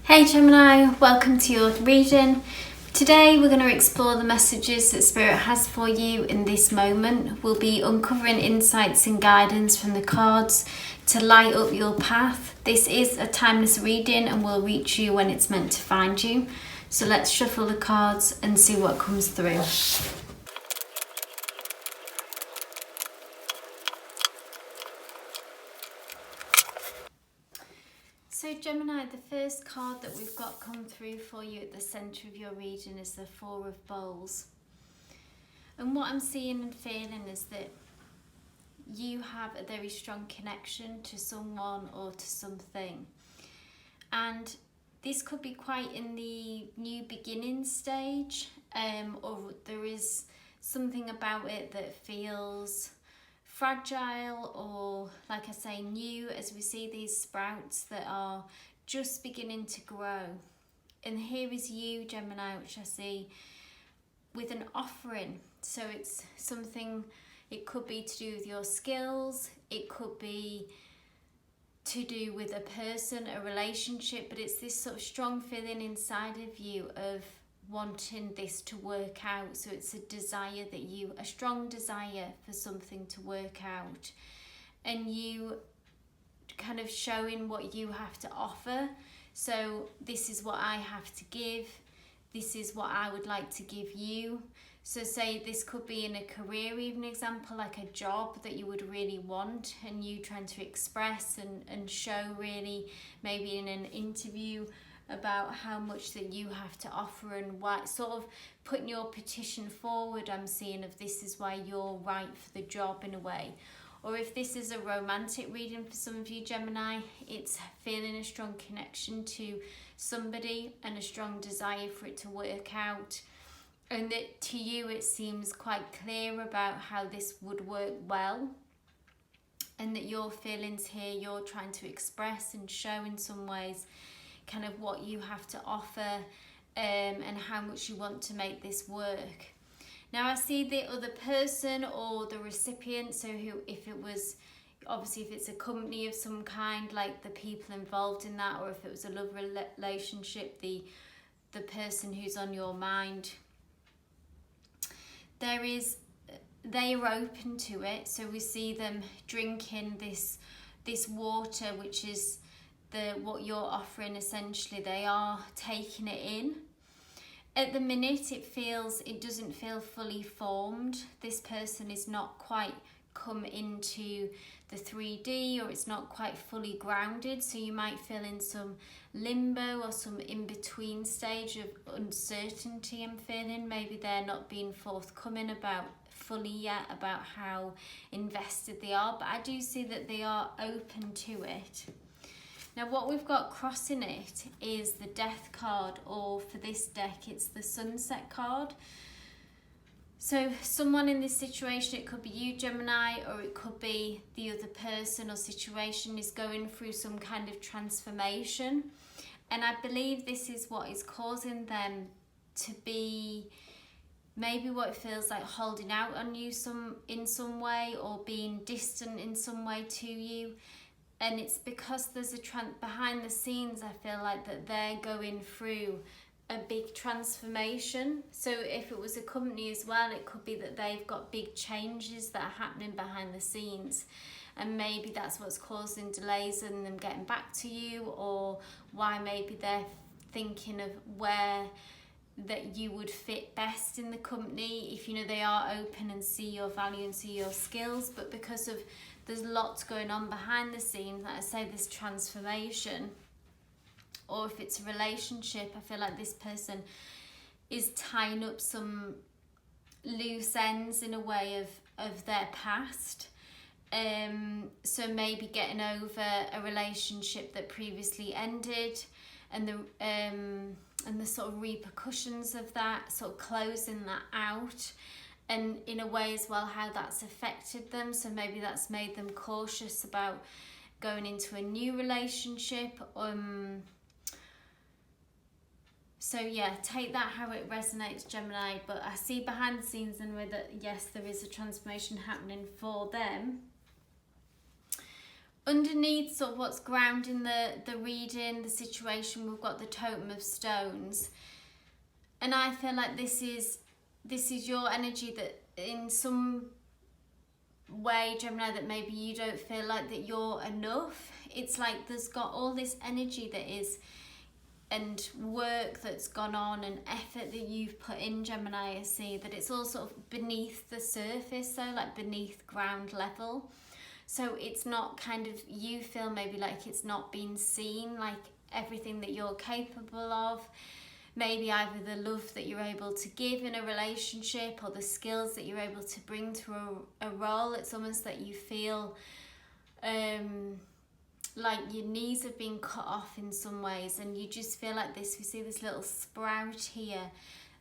Hey Gemini, welcome to your reading. Today we're going to explore the messages that Spirit has for you in this moment. We'll be uncovering insights and guidance from the cards to light up your path. This is a timeless reading and will reach you when it's meant to find you. So let's shuffle the cards and see what comes through. So Gemini, the first card that we've got come through for you at the centre of your reading is the Four of Bowls. And what I'm seeing and feeling is that you have a very strong connection to someone or to something. And this could be quite in the new beginning stage, or there is something about it that feels fragile or, like I say, new, as we see these sprouts that are just beginning to grow. And here is you, Gemini, which I see with an offering. So it's something, it could be to do with your skills, it could be to do with a person, a relationship, but it's this sort of strong feeling inside of you of wanting this to work out. So it's a desire that you, a strong desire for something to work out, and you kind of showing what you have to offer. So this is what I have to give, this is what I would like to give you. So say this could be in a career, even example, like a job that you would really want, and you trying to express and show really, maybe in an interview, about how much that you have to offer and why, sort of putting your petition forward, I'm seeing, of this is why you're right for the job in a way. Or if this is a romantic reading for some of you, Gemini, it's feeling a strong connection to somebody and a strong desire for it to work out. And that to you it seems quite clear about how this would work well. And that your feelings here, you're trying to express and show in some ways kind of what you have to offer, and how much you want to make this work. Now I see the other person or the recipient, so who, if it was, obviously if it's a company of some kind, like the people involved in that, or if it was a love relationship, the person who's on your mind, they are open to it. So we see them drinking this water, which is what you're offering. Essentially they are taking it in. At the minute it doesn't feel fully formed. This person is not quite come into the 3D, or it's not quite fully grounded, so you might feel in some limbo or some in-between stage of uncertainty. I'm feeling maybe they're not being forthcoming about fully yet about how invested they are, but I do see that they are open to it. Now what we've got crossing it is the Death card, or for this deck it's the Sunset card. So someone in this situation, it could be you, Gemini, or it could be the other person or situation, is going through some kind of transformation. And I believe this is what is causing them to be maybe what it feels like holding out on you in some way, or being distant in some way to you. And it's because there's behind the scenes, I feel like that they're going through a big transformation. So if it was a company as well, it could be that they've got big changes that are happening behind the scenes, and maybe that's what's causing delays in them getting back to you, or why maybe they're thinking of where that you would fit best in the company, if you know they are open and see your value and see your skills. But because of there's lots going on behind the scenes, like I say, this transformation. Or if it's a relationship, I feel like this person is tying up some loose ends in a way of their past. So maybe getting over a relationship that previously ended, and the sort of repercussions of that, sort of closing that out. And in a way as well, how that's affected them. So maybe that's made them cautious about going into a new relationship. So yeah, take that how it resonates, Gemini. But I see behind the scenes anyway that yes, there is a transformation happening for them. underneath sort of what's grounding the reading, the situation, we've got the totem of stones. And I feel like this is your energy that in some way, Gemini, that maybe you don't feel like that you're enough. It's like there's got all this energy that is, and work that's gone on and effort that you've put in, Gemini. I see that it's all sort of beneath the surface, so like beneath ground level. So it's not kind of, you feel maybe like it's not been seen, like everything that you're capable of. Maybe either the love that you're able to give in a relationship or the skills that you're able to bring to a role. It's almost that you feel like your knees have been cut off in some ways, and you just feel like this. We see this little sprout here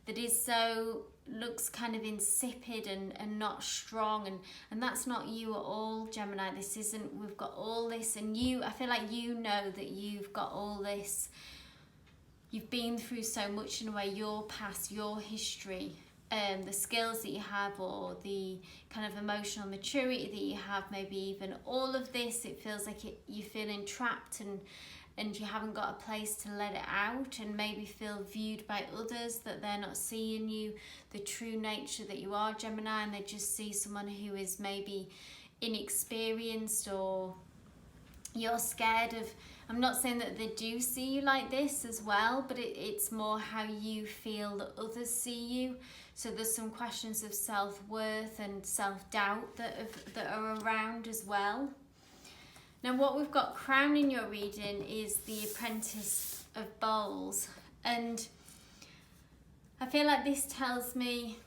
that is so, looks kind of insipid and not strong, and that's not you at all, Gemini. This isn't, we've got all this, and you, I feel like you know that you've got all this. You've been through so much in a way, your past, your history, the skills that you have, or the kind of emotional maturity that you have, maybe even all of this. It feels like you're feeling trapped and you haven't got a place to let it out, and maybe feel viewed by others, that they're not seeing you, the true nature that you are, Gemini, and they just see someone who is maybe inexperienced, or you're scared of. I'm not saying that they do see you like this as well, but it's more how you feel that others see you. So there's some questions of self-worth and self-doubt that are around as well. Now what we've got crowning your reading is the Apprentice of Bowls. And I feel like this tells me,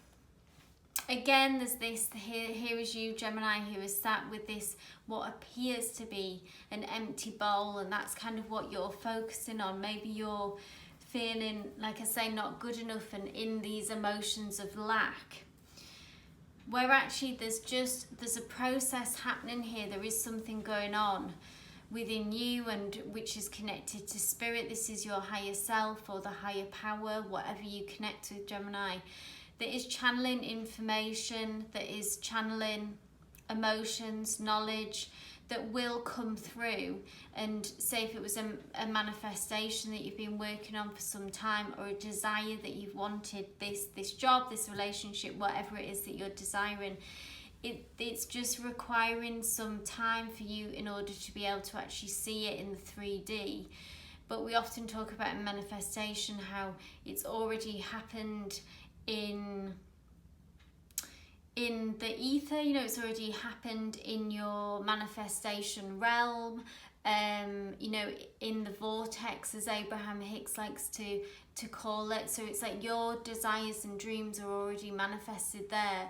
again, there's this, here is you, Gemini, who is sat with this, what appears to be an empty bowl, and that's kind of what you're focusing on. Maybe you're feeling, like I say, not good enough, and in these emotions of lack, where actually there's a process happening here. There is something going on within you, and which is connected to spirit. This is your higher self or the higher power, whatever you connect with, Gemini, that is channeling information, that is channeling emotions, knowledge that will come through. And say if it was a manifestation that you've been working on for some time, or a desire that you've wanted, this job, this relationship, whatever it is that you're desiring, it's just requiring some time for you in order to be able to actually see it in the 3D. But we often talk about in manifestation how it's already happened in the ether, you know, it's already happened in your manifestation realm, you know, in the vortex, as Abraham Hicks likes to call it. So it's like your desires and dreams are already manifested there,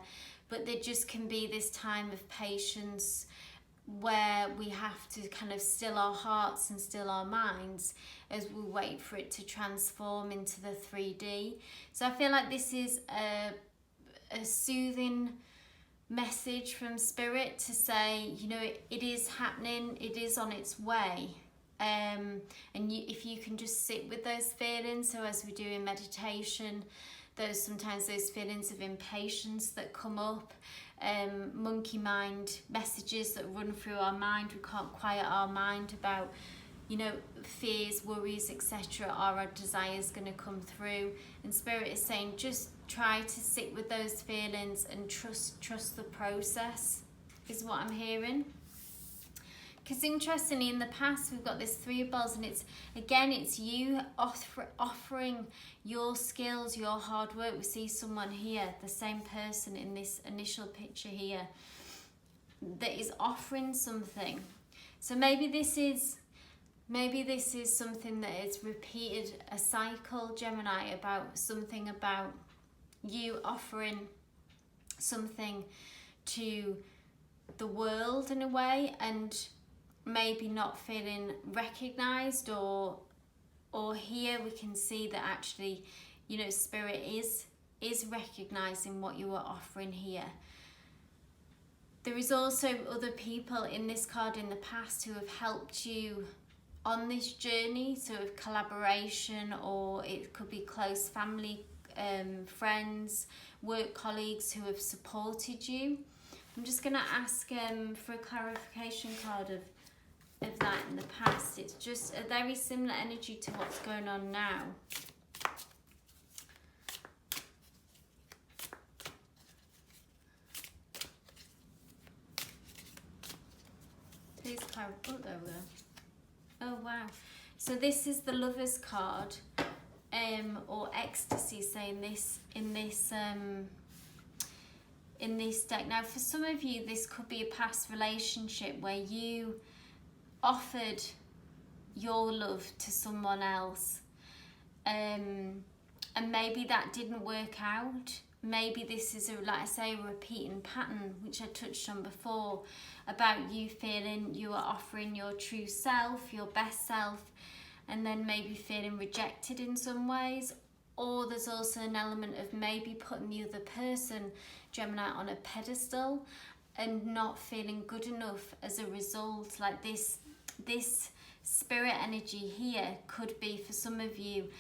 but there just can be this time of patience where we have to kind of still our hearts and still our minds as we wait for it to transform into the 3D. So I feel like this is a soothing message from spirit to say, you know, it is happening, it is on its way. And if you can just sit with those feelings, so as we do in meditation, sometimes those feelings of impatience that come up, monkey mind messages that run through our mind, we can't quiet our mind about, you know, fears, worries, etc. Are our desires going to come through? And spirit is saying, just try to sit with those feelings and trust the process, is what I'm hearing. Because interestingly, in the past, we've got this 3 of Bowls, and it's you offering your skills, your hard work. We see someone here, the same person in this initial picture here, that is offering something. So maybe this is something that is repeated, a cycle, Gemini, about something about you offering something to the world in a way, and maybe not feeling recognized, or here we can see that actually, you know, spirit is recognizing what you are offering here. There is also other people in this card in the past who have helped you on this journey, so of collaboration, or it could be close family, friends, work colleagues who have supported you. I'm just going to ask for a clarification card of of that in the past. It's just a very similar energy to what's going on now. Please clarify. Oh, there we go. Oh wow. So this is the Lovers card, or ecstasy, saying this in this deck. Now, for some of you, this could be a past relationship where you offered your love to someone else, and maybe that didn't work out. Maybe this is, like I say, a repeating pattern, which I touched on before, about you feeling you are offering your true self, your best self, and then maybe feeling rejected in some ways. Or there's also an element of maybe putting the other person, Gemini, on a pedestal and not feeling good enough as a result. Like this spirit energy here could be, for some of you,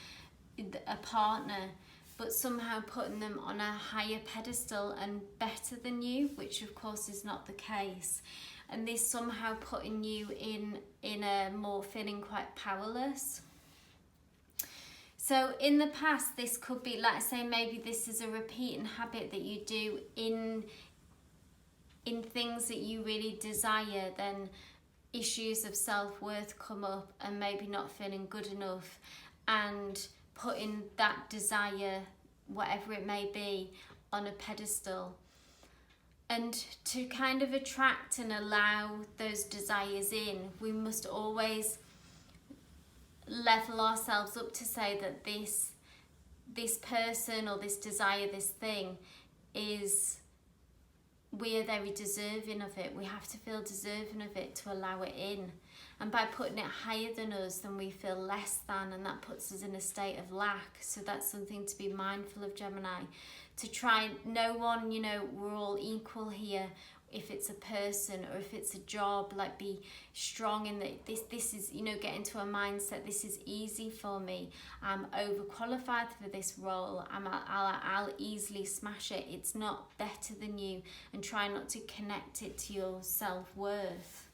a partner, but somehow putting them on a higher pedestal and better than you, which of course is not the case. And this somehow putting you in a more feeling quite powerless. So in the past, this could be, like I say, maybe this is a repeating habit that you do in things that you really desire. Then issues of self-worth come up, and maybe not feeling good enough, and putting that desire, whatever it may be, on a pedestal. And to kind of attract and allow those desires in, we must always level ourselves up to say that this person or this desire, this thing, we are very deserving of it. We have to feel deserving of it to allow it in. And by putting it higher than us, then we feel less than, and that puts us in a state of lack. So that's something to be mindful of, Gemini. To try, no one, we're all equal here. If it's a person or if it's a job, like, be strong in that this is, get into a mindset, this is easy for me. I'm overqualified for this role. I'll easily smash it. It's not better than you, and try not to connect it to your self-worth.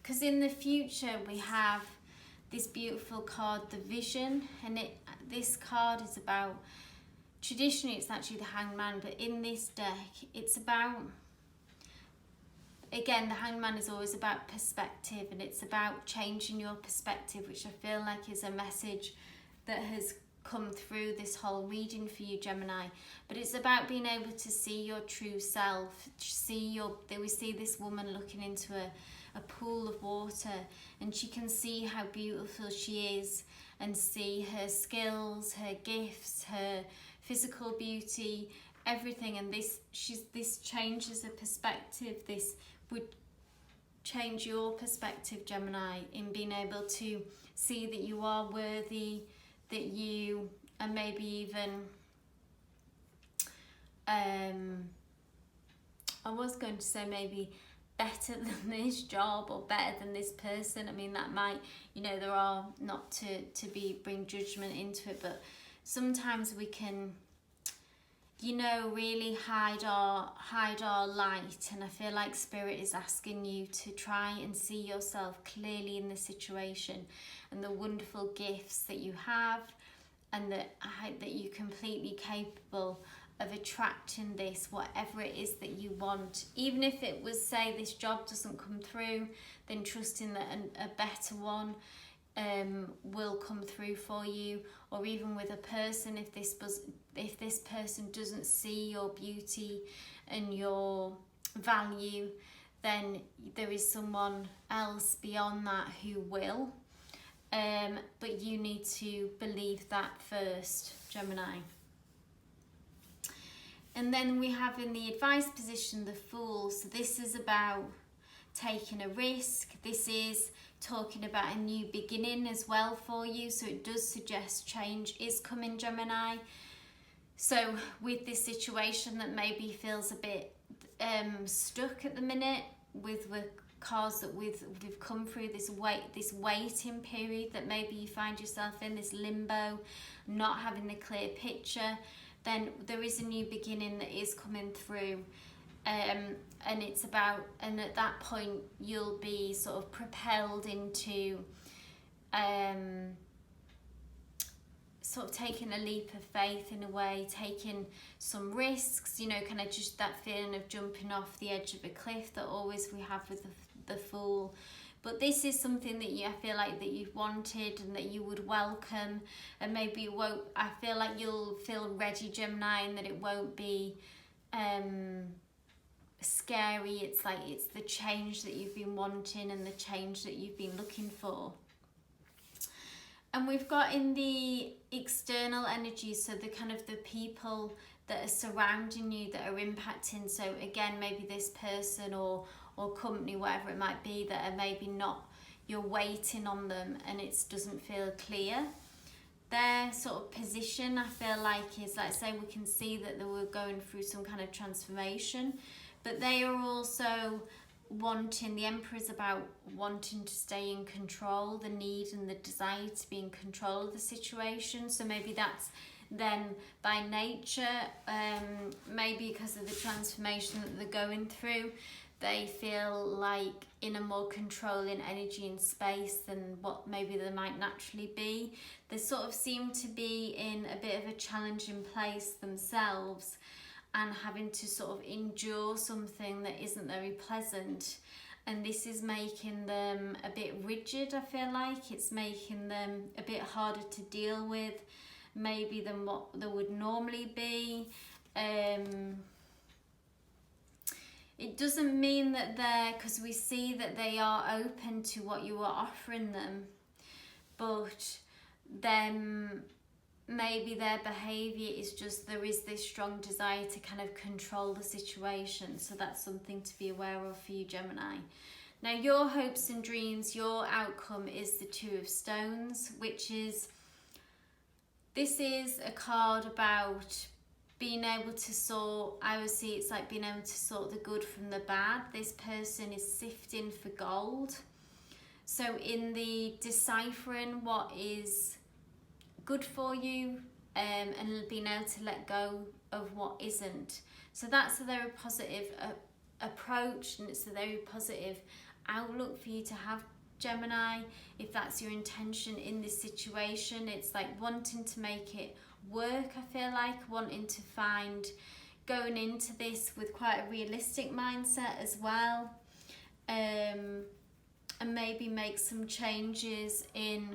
Because in the future we have this beautiful card, the Vision, and this card is about, traditionally it's actually the Hanged Man, but in this deck it's about, again, the Hanged Man is always about perspective, and it's about changing your perspective, which I feel like is a message that has come through this whole reading for you, Gemini. But it's about being able to see your true self, we see this woman looking into a pool of water, and she can see how beautiful she is, and see her skills, her gifts, her physical beauty, everything. And this changes a perspective. This would change your perspective, Gemini, in being able to see that you are worthy, that you are maybe even I was going to say maybe better than this job or better than this person. I mean, that might, there are, not to bring judgment into it, but sometimes we can, really hide our light. And I feel like Spirit is asking you to try and see yourself clearly in the situation, and the wonderful gifts that you have, and that you're completely capable of attracting this, whatever it is that you want. Even if it was, say, this job doesn't come through, then trusting that a better one will come through for you. Or even with a person, if this person doesn't see your beauty and your value, then there is someone else beyond that who will. But you need to believe that first, Gemini. And then we have in the advice position the Fool. So this is about taking a risk. This is talking about a new beginning as well for you. So it does suggest change is coming, Gemini. So with this situation that maybe feels a bit stuck at the minute, with cards that we've come through this waiting period that maybe you find yourself in, this limbo, not having the clear picture, then there is a new beginning that is coming through. and it's about, and at that point you'll be sort of propelled into sort of taking a leap of faith in a way, taking some risks, you know, kind of just that feeling of jumping off the edge of a cliff that always we have with the Fool. But this is something that I feel like that you've wanted and that you would welcome, and maybe it won't, I feel like you'll feel ready, Gemini, and that it won't be scary. It's like it's the change that you've been wanting and the change that you've been looking for. And we've got in the external energy, so the kind of the people that are surrounding you that are impacting. So again, maybe this person or company, whatever it might be, that are maybe not, you're waiting on them and it doesn't feel clear. Their sort of position, I feel like, is like, say we can see that they were going through some kind of transformation, but they are also wanting, the Emperor is about wanting to stay in control, the need and the desire to be in control of the situation. So maybe that's them by nature, maybe because of the transformation that they're going through, they feel like in a more controlling energy and space than what maybe they might naturally be. They sort of seem to be in a bit of a challenging place themselves and having to sort of endure something that isn't very pleasant. And this is making them a bit rigid, I feel like. It's making them a bit harder to deal with, maybe than what they would normally be. It doesn't mean that they're, because we see that they are open to what you are offering them, but then maybe their behaviour is just, there is this strong desire to kind of control the situation. So that's something to be aware of for you, Gemini. Now your hopes and dreams, your outcome is the Two of Stones, which is, this is a card about being able to sort, I would see it's like being able to sort the good from the bad. This person is sifting for gold. So in the deciphering what is good for you, and being able to let go of what isn't. So that's a very positive approach, and it's a very positive outlook for you to have, Gemini. If that's your intention in this situation, it's like wanting to make it work, I feel like, wanting to find, going into this with quite a realistic mindset as well, and maybe make some changes in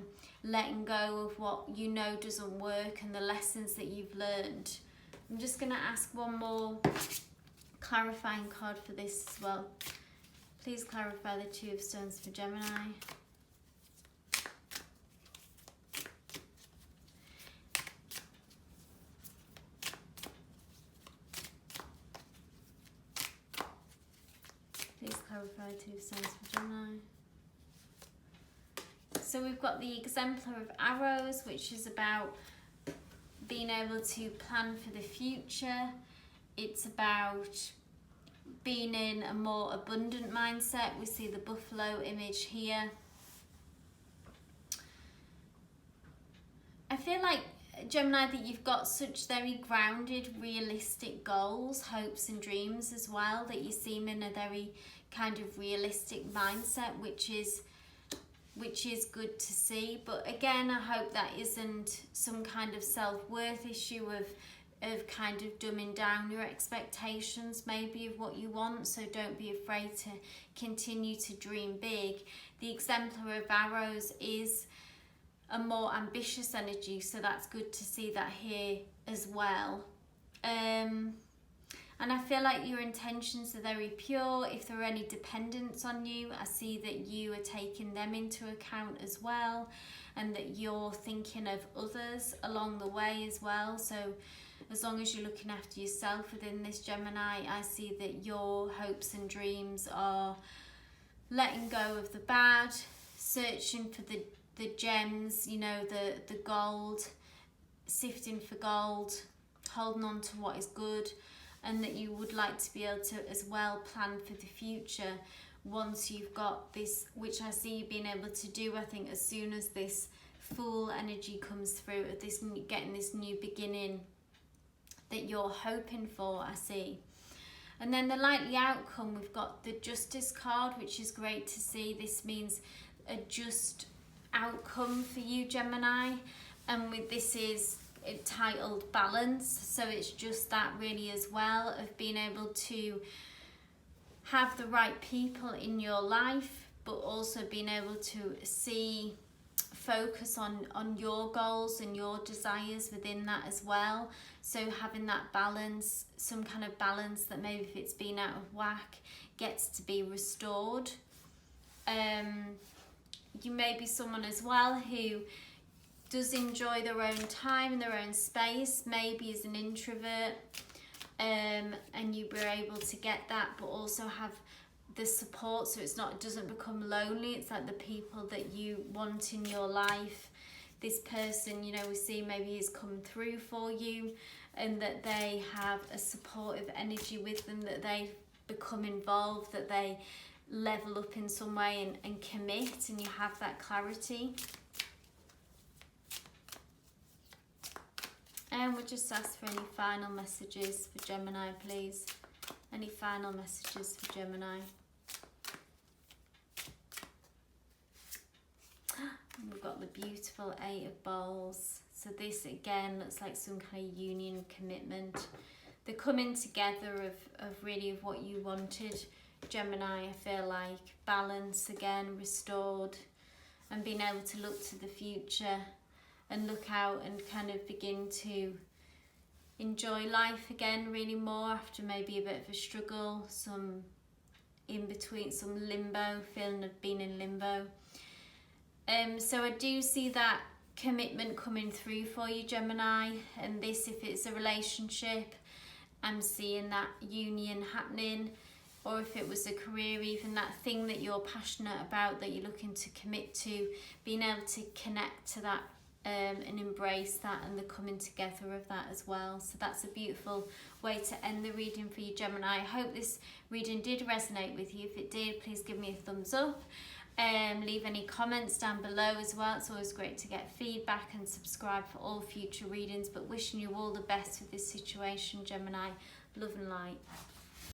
letting go of what you know doesn't work and the lessons that you've learned. I'm just going to ask one more clarifying card for this as well. Please clarify the Two of Stones for Gemini. Please clarify Two of Stones for Gemini. So we've got the Exemplar of Arrows, which is about being able to plan for the future. It's about being in a more abundant mindset. We see the buffalo image here. I feel like, Gemini, that you've got such very grounded, realistic goals, hopes and dreams as well, that you seem in a very kind of realistic mindset, which is good to see. But again, I hope that isn't some kind of self-worth issue of kind of dumbing down your expectations maybe of what you want. So don't be afraid to continue to dream big. The Exemplar of Arrows is a more ambitious energy, so that's good to see that here as well. And I feel like your intentions are very pure. If there are any dependents on you, I see that you are taking them into account as well, and that you're thinking of others along the way as well. So as long as you're looking after yourself within this, Gemini, I see that your hopes and dreams are letting go of the bad, searching for the gems, you know, the gold, sifting for gold, holding on to what is good, and that you would like to be able to as well plan for the future once you've got this, which I see you being able to do, I think, as soon as this Fool energy comes through, getting this new beginning that you're hoping for, I see. And then the likely outcome, we've got the Justice card, which is great to see. This means a just outcome for you, Gemini. And with this is titled balance. So it's just that really as well, of being able to have the right people in your life, but also being able to focus on your goals and your desires within that as well. So having that balance, some kind of balance that maybe if it's been out of whack, gets to be restored. You may be someone as well who does enjoy their own time and their own space, maybe as an introvert, and you were able to get that, but also have the support, so it doesn't become lonely. It's like the people that you want in your life. This person, you know, we see maybe has come through for you, and that they have a supportive energy with them, that they become involved, that they level up in some way and commit, and you have that clarity. And we'll just ask for any final messages for Gemini, please. Any final messages for Gemini? And we've got the beautiful 8 of Bowls. So this again looks like some kind of union, commitment. The coming together of really of what you wanted, Gemini. I feel like balance again, restored, and being able to look to the future and look out and kind of begin to enjoy life again really more after maybe a bit of a struggle, some in between, some limbo, feeling of being in limbo. So I do see that commitment coming through for you, Gemini, and this, if it's a relationship, I'm seeing that union happening, or if it was a career, even that thing that you're passionate about, that you're looking to commit to, being able to connect to that and embrace that, and the coming together of that as well. So that's a beautiful way to end the reading for you, Gemini. I hope this reading did resonate with you. If it did, please give me a thumbs up. Leave any comments down below as well. It's always great to get feedback, and subscribe for all future readings. But wishing you all the best with this situation, Gemini. Love and light.